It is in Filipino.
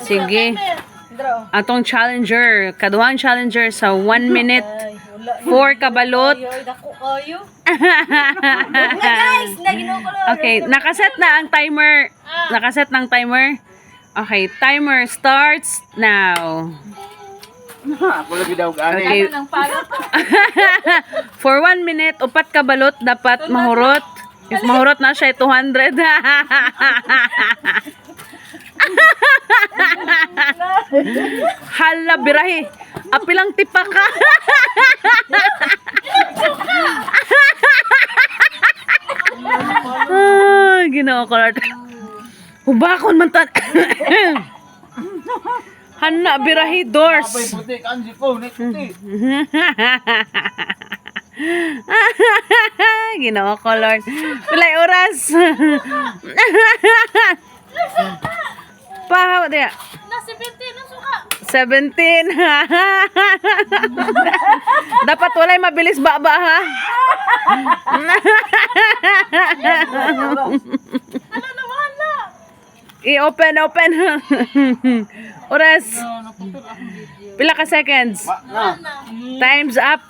Sige. Atong challenger. Kaduhang challenger sa 1 minute. 4 kabalot. Okay, nakaset na ang timer. Nakaset ng timer. Okay, timer starts now. Okay. For 1 minute, 4 kabalot dapat mahurot. If mahurot na siya, 200. Hala, birahi. Apilang tipa ka. Ginoo ko lang. Hubakon man tan. Hanna, birahi, doors. Ginoo ko, Lord. Pilay oras. Pahaw dia. Na 17 na suka. 17. Dapat walay mabilis baba ha. Ano naman na? I-open. Oras. Pila ka seconds? Time's up.